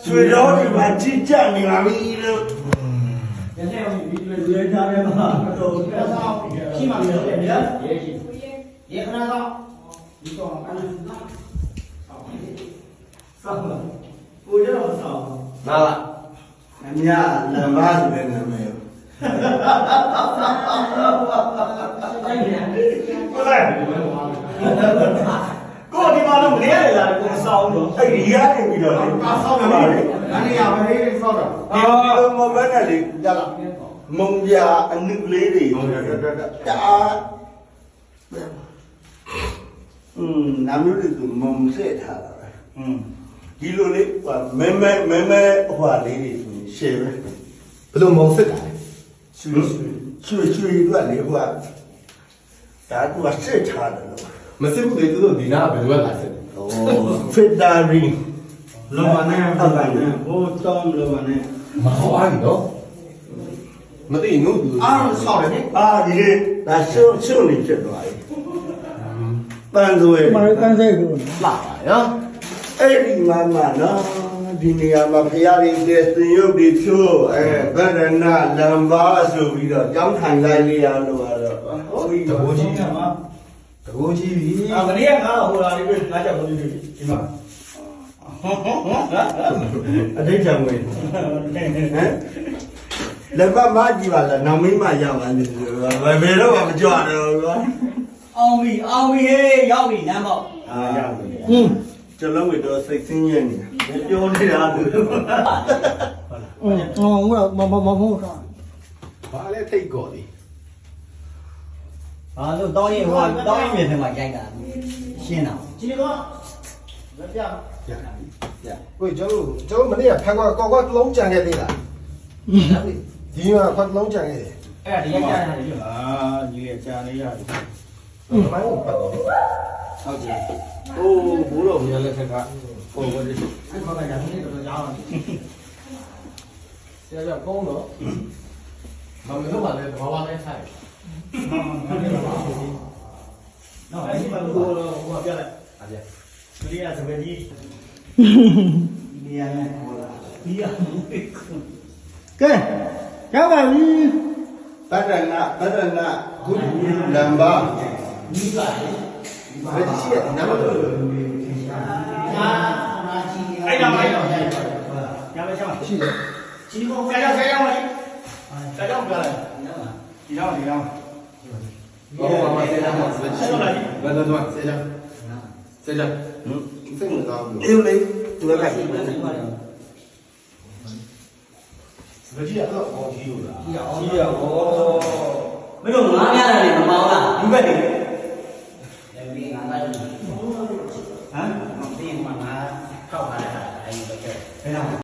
最早的话，几家你那里了？现在我们原家的嘛，都起码有点点，也很难到，你说干少了，不知道少。哪了？人家两把子的没有。不是。ကိုဒီမှာတော့မနေရလေလားကိုစောင်းတော့အဲ့ဒီရတယ်ပြီးတော့လေစောင်းပါလေနားနေရပါလေစောင်းတော့ဒီလိုမဘဲနဲ့လေကြလားမုံပြအနုလေးတွေတာနာမည်တူမုံဆက်ထားတာဒီလိုလေမဲဟိုဟာလေးတွေဆိုရှယ်ပဲ ဘယ်လိုမုံစစ်တာလဲ ရွှေတို့လေဟိုဟာဒါကဆက်ထားတယ်လို့ မစစ်ဘူးလေသူတို့ဒီနာကဘယ်လိုလာစစ်လဲ ဖက်ဒါရီလောမနဲ့ဟုတ်ပါနဲ့ဟိုတောင်းလောမနဲ့ မဟောအားနော်မသိဘူးသူ အားဆောက်တယ်နိ အာဒီလေဒါရှုံနေချက်သွားပြီပန်းစွဲ မရကန်စေကို လာပါနော် အဲ့ဒီမှာနော်ဒီနေရာမှာဖရာတွေတဲ့သင်ရုပ်တွေဖြိုးဗဒနာလံပါဆိုပြီးတော့ကြောင်းထိုင်လိုက်လေရလို့ကတော့ဟုတ်ပြီ တဘောကြီးတဘောကြီးပြီ မနေ့ကငါဟိုလာလေးငါကြောက်လို့ဒီမှာ အတိတ်ကြောင့်ဝင်လက်ပတ်မကြည့်ပါလားနောက်မင်းမရောက်ပါနဲ့ဘယ်တော့မှမကြွတော့ကွာ အောင်ပြီဟေးရောက်ပြီလမ်းပေါ့ အာရောက်ပြီကျွန်တော်တို့စိတ်ဆင်းရဲနေပြောနေတာသူ ဟုတ်ကဲ့မဟုတ်တာ ဘာလဲထိတ်ကော်ဒီ ဘာလို့တောင်းရင်မြေထဲမှာရိုက်တာရှင်းတာကြည့်တော့မပြ ကိုကျွန်တော်မနေ့ကဖန်ကောက်လုံးကြံခဲ့သေးလားဒီမှာဖန်လုံးကြံခဲ့တယ် အဲ့ဒါဒီရိုက်ကြတာလေ ညီရကြာနေရတယ် မိုင်းကိုပတ်တော့ ဟုတ်ကဲ့အိုးဘိုးတော်မြတ်လက်ထက်ကဟိုဘာလဲ အဲ့ခေါ်လိုက်တာဒီနေ့တော်တော်ကြားအောင် ဆရာကကောင်းတော့မမလို့ပါလေဘာဝလဲဆိုင် နော်အဲ့ဒီမှာဟိုပြလိုက် အားပြ ကလေးကစပယ်ကြီးနေရာနဲ့ဟိုလာဒီရဘူး ကဲရောက်ပါပြီ ဗဒနာဂုလံပါ ဒီကလေ ဘယ်ရှိရနာမလို့ အဲ့တော့ရမယ်ချမ်းရှိတယ်ချီကောဆရာပါလိဆရာပြလိုက်ဒီတော့ ဘောမဆရာမဆရာဘယ်တော့ဆရာစိတ်မကောင်းဘူး အေးလေသူကလိုက် စပကြီးကတော့ဘောကြီးလို့လား ကြီးရဟောမင်းတို့ငားများတယ်မမောင်းလားဒီဘက်တွေ